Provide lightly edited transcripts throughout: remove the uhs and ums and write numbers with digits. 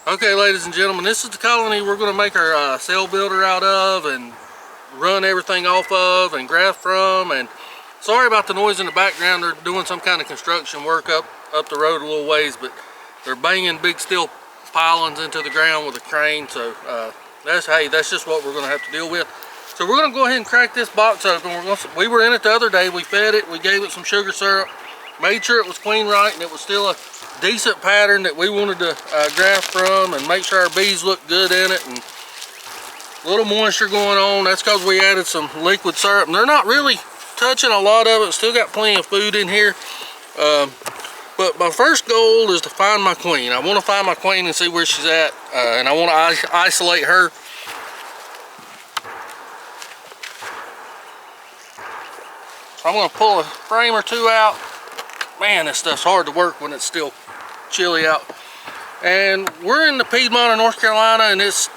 Okay, ladies and gentlemen, this is the colony we're going to make our cell builder out of and run everything off of and graft from. And sorry about the noise in the background. They're doing some kind of construction work up the road a little ways, but they're banging big steel pilings into the ground with a crane. So that's just what we're going to have to deal with. So we're going to go ahead and crack this box open. We were in it the other day. We fed it. We gave it some sugar syrup. Made sure it was clean right and it was still a decent pattern that we wanted to graft from, and make sure our bees look good in it, and a little moisture going on. That's because we added some liquid syrup, and they're not really touching a lot of it. Still got plenty of food in here, but my first goal is to find my queen. I want to find my queen and see where she's at, and I want to isolate her. So I'm going to pull a frame or two out. Man, this stuff's hard to work when it's still chilly out. And we're in the Piedmont of North Carolina, and it's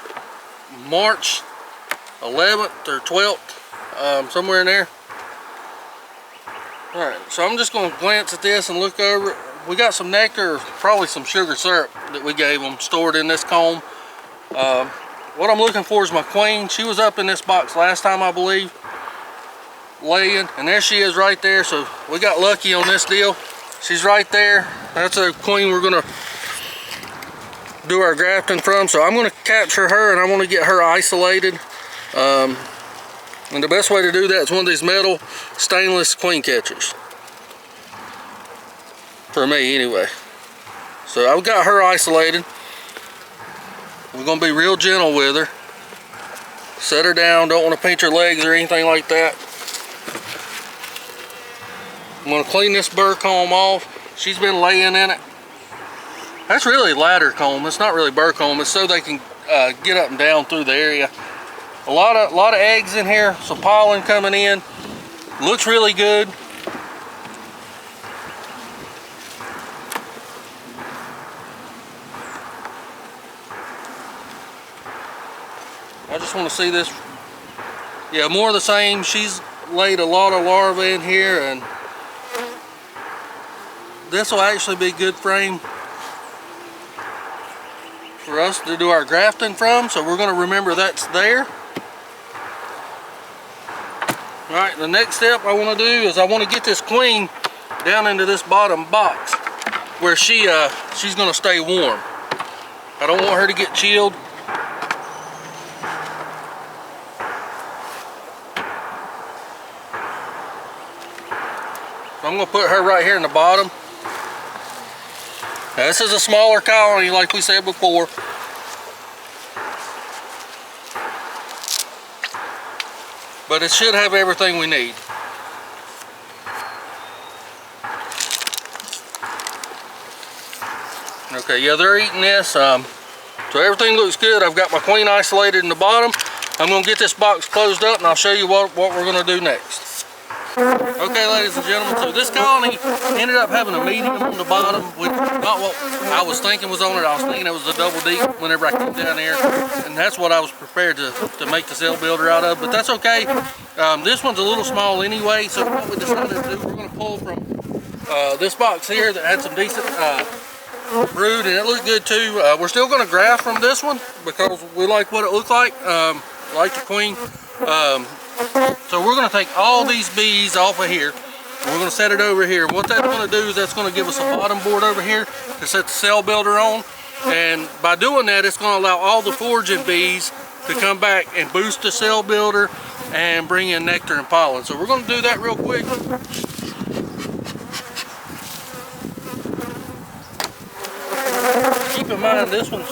March 11th or 12th, somewhere in there. Alright, so I'm just going to glance at this and look over it. We got some nectar, or probably some sugar syrup that we gave them, stored in this comb. What I'm looking for is my queen. She was up in this box last time, I believe, laying, and there she is right there. So we got lucky on this deal. She's right there. That's a queen we're gonna do our grafting from. So I'm gonna capture her, and I want to get her isolated. And the best way to do that is one of these metal stainless queen catchers, for me anyway. So I've got her isolated. We're gonna be real gentle with her. Set her down. Don't want to pinch her legs or anything like that. I'm going to clean this burr comb off. She's been laying in it. That's really ladder comb. It's not really burr comb. It's so they can get up and down through the area. A lot of eggs in here. Some pollen coming in. Looks really good. I just want to see this. Yeah, more of the same. She's laid a lot of larvae in here, and this will actually be a good frame for us to do our grafting from, so we're going to remember that's there. Alright, the next step I want to do is I want to get this queen down into this bottom box where she's going to stay warm. I don't want her to get chilled. So I'm going to put her right here in the bottom. Now, this is a smaller colony, like we said before. But it should have everything we need. Okay, yeah, they're eating this. So everything looks good. I've got my queen isolated in the bottom. I'm going to get this box closed up, and I'll show you what we're going to do next. Okay, ladies and gentlemen, so this colony ended up having a medium on the bottom, which not what I was thinking was on it. I was thinking it was a double deep whenever I came down there, and that's what I was prepared to make the cell builder out of, but that's okay. This one's a little small anyway, so what we decided to do, we're going to pull from this box here that had some decent brood, and it looked good too. We're still going to graft from this one because we like what it looked like the queen. So we're going to take all these bees off of here. We're going to set it over here. What that's going to do is that's going to give us a bottom board over here to set the cell builder on. And by doing that, it's going to allow all the foraging bees to come back and boost the cell builder and bring in nectar and pollen. So we're going to do that real quick. Keep in mind, this one's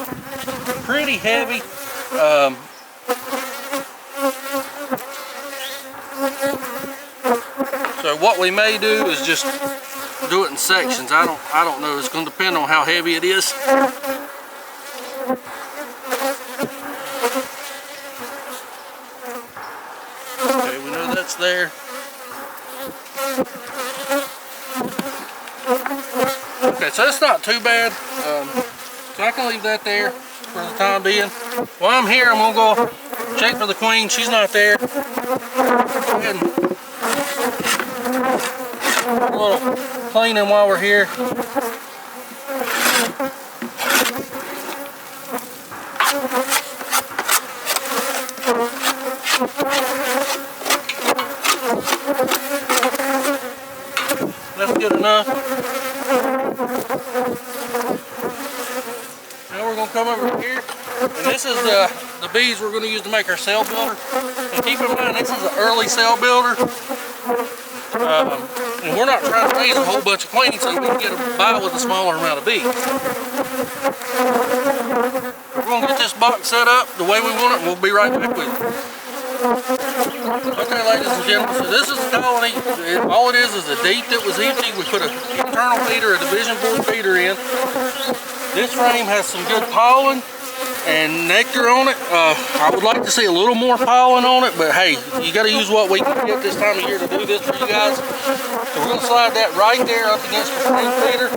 pretty heavy. So what we may do is just do it in sections. I don't know. It's going to depend on how heavy it is. Okay, we know that's there. Okay, so it's not too bad. So I can leave that there for the time being. While I'm here, I'm going to go check for the queen. She's not there. Go ahead and a little cleaning while we're here. That's good enough. Now we're going to come over here, and this is the bees we're going to use to make our cell builder. And keep in mind, this is an early cell builder, and we're not trying to raise a whole bunch of queens so we can get by with a smaller amount of bees. We're going to get this box set up the way we want it, and we'll be right back with you. Okay, ladies and gentlemen, so this is the colony. All it is a deep that was empty. We put an internal feeder, a division board feeder in. This frame has some good pollen and nectar on it. I would like to see a little more pollen on it, but hey, you got to use what we can get this time of year to do this for you guys. So we're going to slide that right there up against the frame feeder,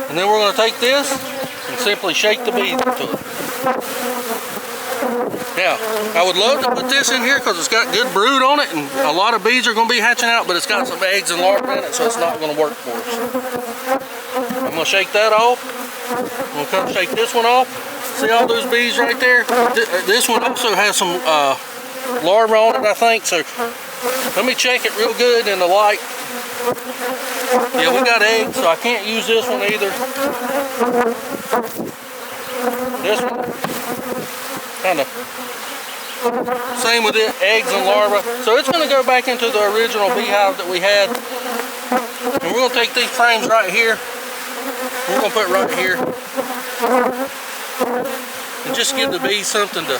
and then we're going to take this and simply shake the bees into it. Now, I would love to put this in here because it's got good brood on it, and a lot of bees are going to be hatching out, but it's got some eggs and larvae in it, so it's not going to work for us. I'm going to shake that off. I'm going to come shake this one off. See all those bees right there? This one also has some larvae on it, I think, so let me check it real good in the light. Yeah, we got eggs, so I can't use this one either. This one, kind of same with it, eggs and larvae. So it's going to go back into the original beehive that we had. And we're going to take these frames right here. We're going to put right here. And just give the bees something to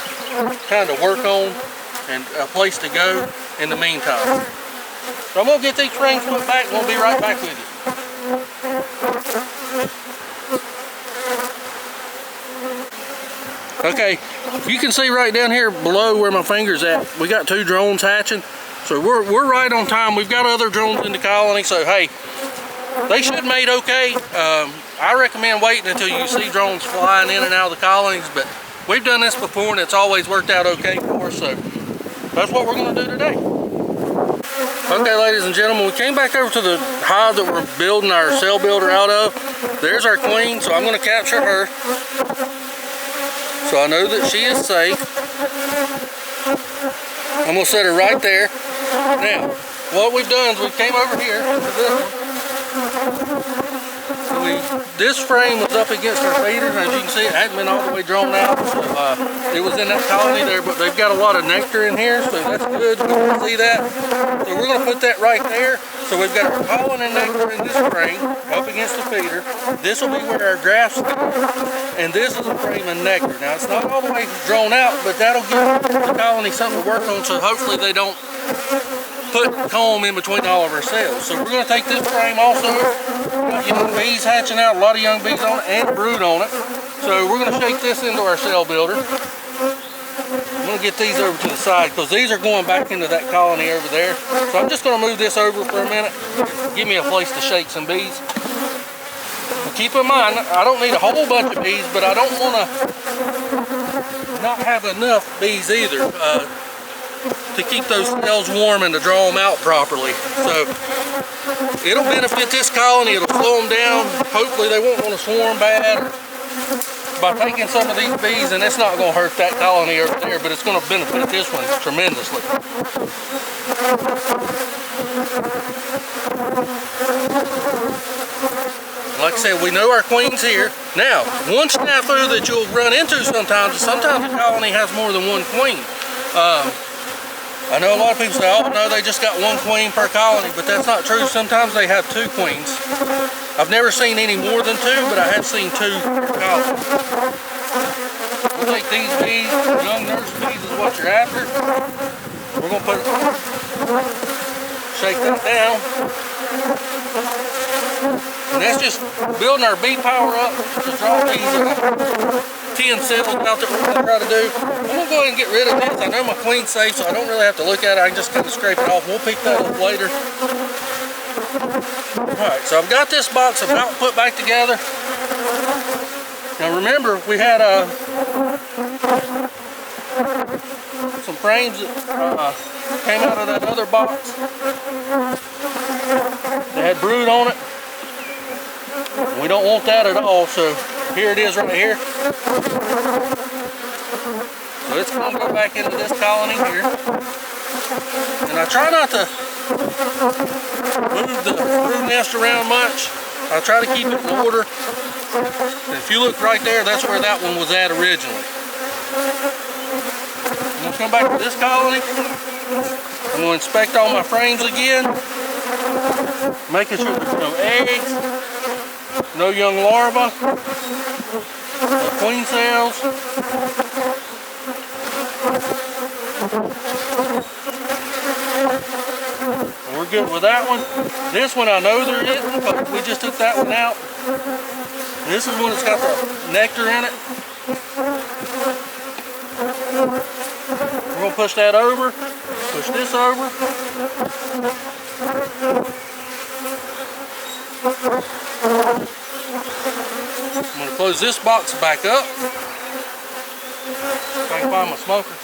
kind of work on and a place to go in the meantime. So I'm going to get these frames put back and we'll be right back with you. Okay, you can see right down here below where my finger's at, we got 2 drones hatching. So we're right on time. We've got other drones in the colony, so hey, they should mate okay. I recommend waiting until you see drones flying in and out of the colonies, but we've done this before and it's always worked out okay for us, so that's what we're going to do today. Okay, ladies and gentlemen, we came back over to the hive that we're building our cell builder out of. There's our queen, so I'm going to capture her. So I know that she is safe. I'm going to set her right there. Now, what we've done is we came over here to this one. So this frame was up against our feeders, and as you can see, it hadn't been all the way drawn out. So it was in that colony there, but they've got a lot of nectar in here, so that's good. We can see that. So we're going to put that right there. So we've got our pollen and nectar in this frame up against the feeder. This will be where our grafts go, and this is a frame of nectar. Now it's not all the way drawn out, but that'll give the colony something to work on, so hopefully they don't put comb in between all of our cells. So we're going to take this frame also, young bees hatching out, a lot of young bees on it and brood on it. So we're going to shake this into our cell builder. I'm going to get these over to the side because these are going back into that colony over there. So I'm just going to move this over for a minute. Give me a place to shake some bees. But keep in mind, I don't need a whole bunch of bees, but I don't want to not have enough bees either. To keep those cells warm and to draw them out properly. So it'll benefit this colony, it'll slow them down. Hopefully they won't want to swarm bad by taking some of these bees, and it's not going to hurt that colony over there, but it's going to benefit this one tremendously. Like I said, we know our queen's here. Now, one snafu that you'll run into sometimes is sometimes the colony has more than one queen. I know a lot of people say, oh no, they just got 1 queen per colony, but that's not true. Sometimes they have 2 queens. I've never seen any more than 2, but I have seen 2 per colony. We'll take these bees, young nurse bees is what you're after. We're going to shake that down. And that's just building our bee power up to draw these 10 cells out that we're going to try to do. I'm going to go ahead and get rid of this. I know my queen's safe, so I don't really have to look at it. I can just kind of scrape it off. We'll pick that up later. Alright, so I've got this box about put back together. Now remember, we had some frames that came out of that other box. They had brood on it. We don't want that at all, so here it is right here. So it's going to go back into this colony here. And I try not to move the brood nest around much. I try to keep it in order. And if you look right there, that's where that one was at originally. I'm going to come back to this colony. I'm going to inspect all my frames again, making sure there's no eggs, no young larvae, no queen cells. And we're good with that one. This one I know there isn't, but we just took that one out. This is one that's got the nectar in it. We're going to push that over, push this over. I'm going to close this box back up. If I can find my smoker.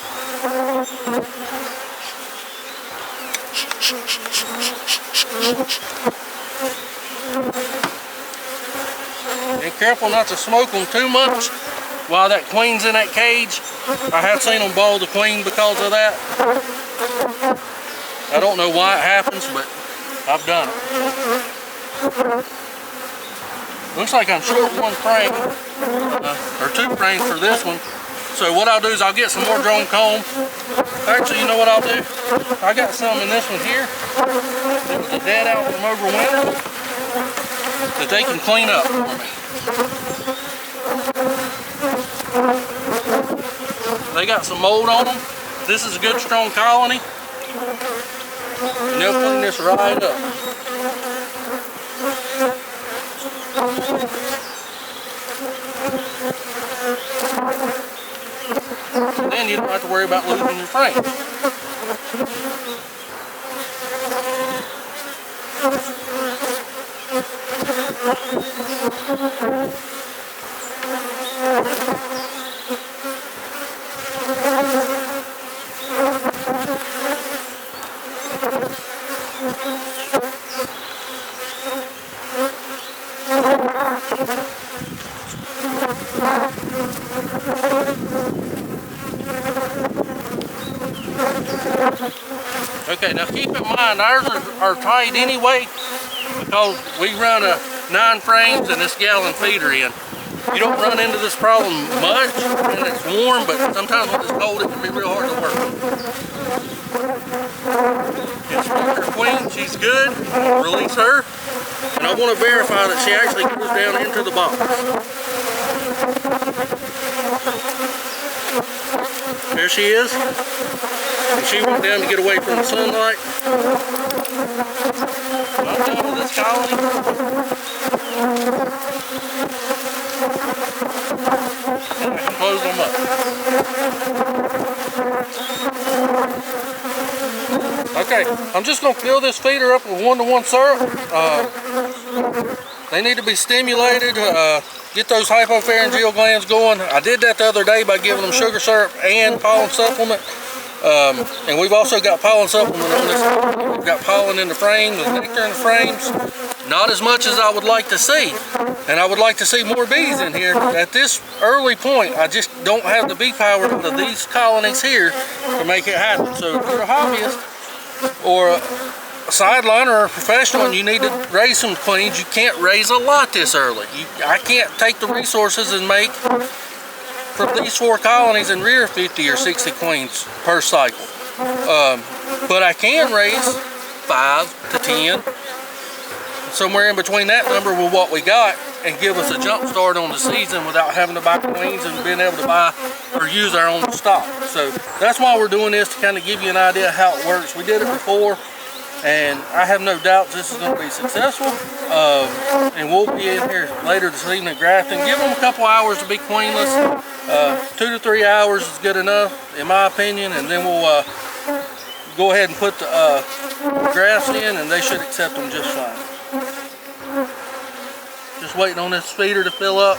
Be careful not to smoke them too much while that queen's in that cage. I have seen them boil the queen because of that. I don't know why it happens, but I've done it. Looks like I'm short one frame, or 2 frames for this one. So what I'll do is I'll get some more drone comb. Actually, you know what I'll do? I got some in this one here. It was a dead out from over winter that they can clean up for me. They got some mold on them. This is a good strong colony. And they'll clean this right up. And then you don't have to worry about losing your frame. Okay, now keep in mind ours are tight anyway because we run a 9 frames and this gallon feeder in. You don't run into this problem much when it's warm, but sometimes when it's cold it can be real hard to work. Inspect her queen, she's good. Release her. And I want to verify that she actually goes down into the box. There she is. And she went down to get away from the sunlight. I'm done with this colony. And I can close them up. Okay, I'm just going to fill this feeder up with 1-to-1 syrup. They need to be stimulated, get those hypopharyngeal glands going. I did that the other day by giving them sugar syrup and pollen supplement. And we've also got pollen supplement on this. We've got pollen in the frame, with nectar in the frames. Not as much as I would like to see. And I would like to see more bees in here. At this early point, I just don't have the bee power of these colonies here to make it happen. So if you're a hobbyist or a sideline or a professional and you need to raise some queens, you can't raise a lot this early. I can't take the resources and make from these 4 colonies and rear 50 or 60 queens per cycle. But I can raise 5 to 10, somewhere in between that number with what we got, and give us a jump start on the season without having to buy queens and being able to buy or use our own stock. So that's why we're doing this, to kind of give you an idea how it works. We did it before, and I have no doubts this is going to be successful. And we'll be in here later this evening grafting. Give them a couple hours to be queenless. 2 to 3 hours is good enough, in my opinion, and then we'll go ahead and put the grafts in, and they should accept them just fine. Just waiting on this feeder to fill up.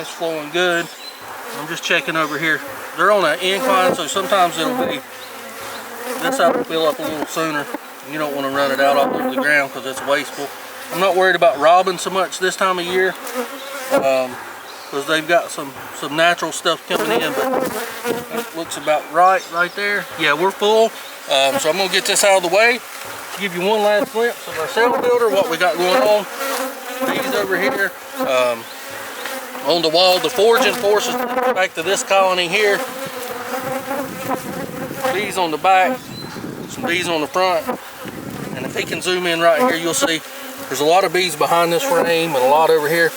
it's flowing good. I'm just checking over here. They're on an incline, so sometimes it'll be, this side will fill up a little sooner. You don't want to run it out all over the ground because it's wasteful. I'm not worried about robbing so much this time of year because they've got some natural stuff coming in, but that looks about right there. Yeah, we're full. So I'm going to get this out of the way. Give you one last glimpse of our cell builder, what we got going on. Bees over here. On the wall, the foraging forces back to this colony here. Bees on the back, some bees on the front. And if he can zoom in right here, you'll see there's a lot of bees behind this frame and a lot over here.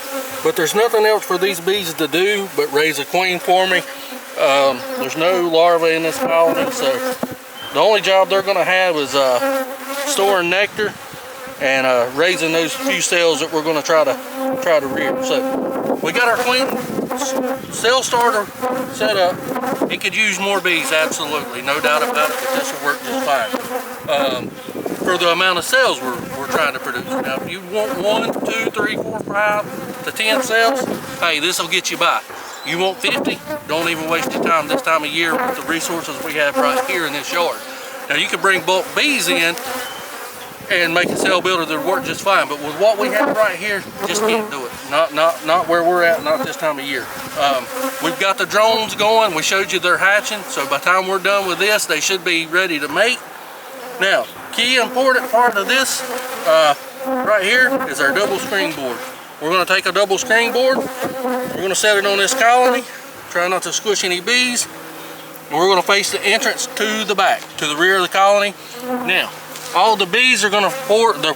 But there's nothing else for these bees to do but raise a queen for me. There's no larvae in this colony, so the only job they're going to have is storing nectar and raising those few cells that we're going to try to rear. So we got our queen cell starter set up. It could use more bees, absolutely, no doubt about it, but this will work just fine for the amount of cells we're trying to produce. Now, if you want 1, 2, 3, 4, 5 to 10 cells, hey, this will get you by. You want 50? Don't even waste your time this time of year with the resources we have right here in this yard. Now, you can bring bulk bees in and make a cell builder that'll work just fine, but with what we have right here, just can't do it. Not where we're at, not this time of year. We've got the drones going. We showed you they're hatching, so by the time we're done with this, they should be ready to mate. Now, key important part of this right here is our double screen board. We're going to take a double screen board, we're going to set it on this colony, try not to squish any bees, and we're going to face the entrance to the back, to the rear of the colony. Now, all the bees are going to, the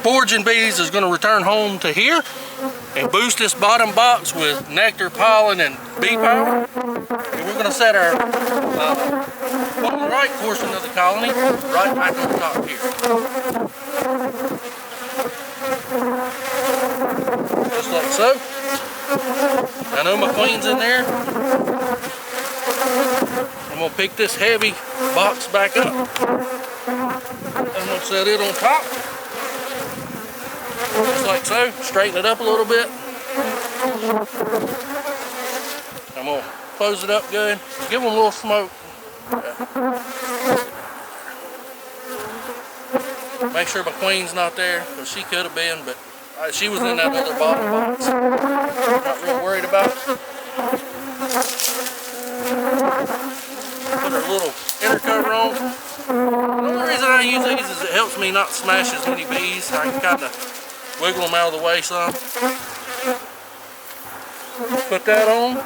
foraging bees is going to return home to here and boost this bottom box with nectar, pollen, and bee power. And we're going to set our right portion of the colony right back on top here. Just like so. I know my queen's in there. I'm going to pick this heavy box back up. I'm going to set it on top. Just like so. Straighten it up a little bit. I'm going to close it up good. Give them a little smoke. Make sure my queen's not there, because she could have been, but she was in that other bottom box. Not real worried about it. Put her little inner cover on. The only reason I use these is it helps me not smash as many bees. I can kind of wiggle them out of the way some. Put that on.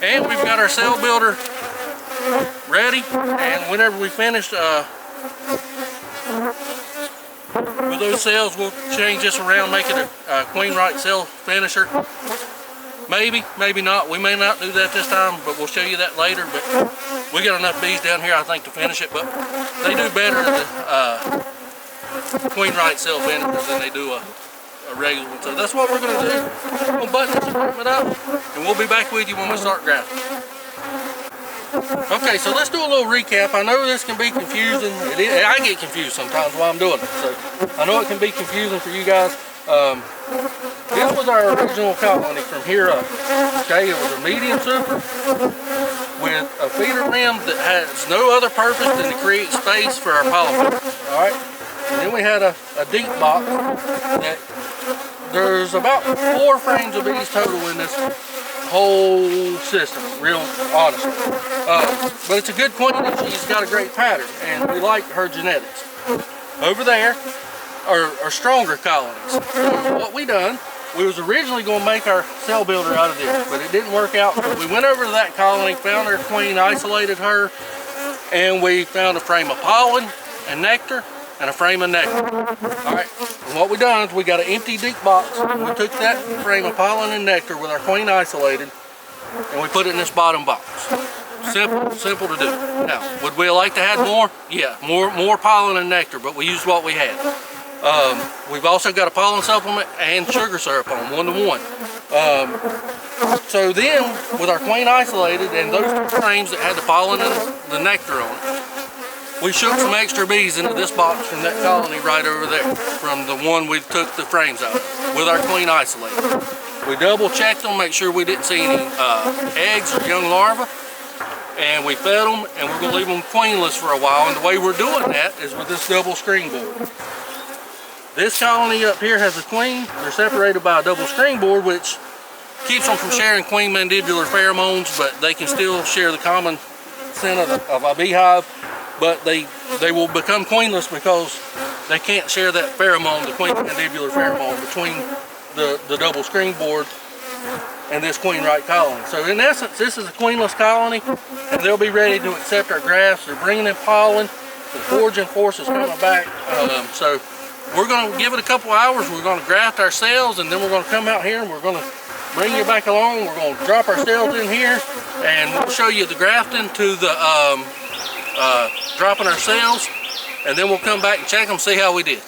And we've got our cell builder ready. And whenever we finish with those cells, we'll change this around, make it a queen right cell finisher. Maybe, maybe not. We may not do that this time, but we'll show you that later. But we got enough bees down here, I think, to finish it. But they do better at the queen right cell finishers than they do a regular one. So that's what we're going to do. We're going to button this equipment up, and we'll be back with you when we start grafting. Okay, so let's do a little recap. I know this can be confusing. I get confused sometimes while I'm doing it. So I know it can be confusing for you guys. This was our original colony from here up. Okay, it was a medium super with a feeder rim that has no other purpose than to create space for our pollen. Alright? And then we had a deep box that there's about 4 frames of bees total in this whole system, real honestly. But it's a good queen and she's got a great pattern and we like her genetics. Over there are stronger colonies. So what we done, we was originally going to make our cell builder out of this, but it didn't work out. So we went over to that colony, found our queen, isolated her, and we found a frame of pollen and nectar and a frame of nectar. Alright, and what we done is we got an empty deep box, and we took that frame of pollen and nectar with our queen isolated, and we put it in this bottom box. Simple to do. Now, would we like to have more? Yeah, more pollen and nectar, but we used what we had. We've also got a pollen supplement and sugar syrup on 1-to-1. So then, with our queen isolated and those 2 frames that had the pollen and the nectar on it, We shook some extra bees into this box from that colony right over there, from the one we took the frames out with our queen isolator. We double checked them, make sure we didn't see any eggs or young larvae, and we fed them, and we're going to leave them queenless for a while. And the way we're doing that is with this double screen board. This colony up here has a queen. They're separated by a double screen board, which keeps them from sharing queen mandibular pheromones, but they can still share the common scent of a beehive. But they will become queenless because they can't share that pheromone, the queen mandibular pheromone, between the double screen board and this queen right colony. So in essence, this is a queenless colony, and they'll be ready to accept our grafts. They're bringing in pollen. The foraging force is coming back. So we're going to give it a couple hours. We're going to graft our cells, and then we're going to come out here and we're going to bring you back along. We're going to drop our cells in here, and we'll show you the grafting to the dropping our cells, and then we'll come back and check them, see how we did.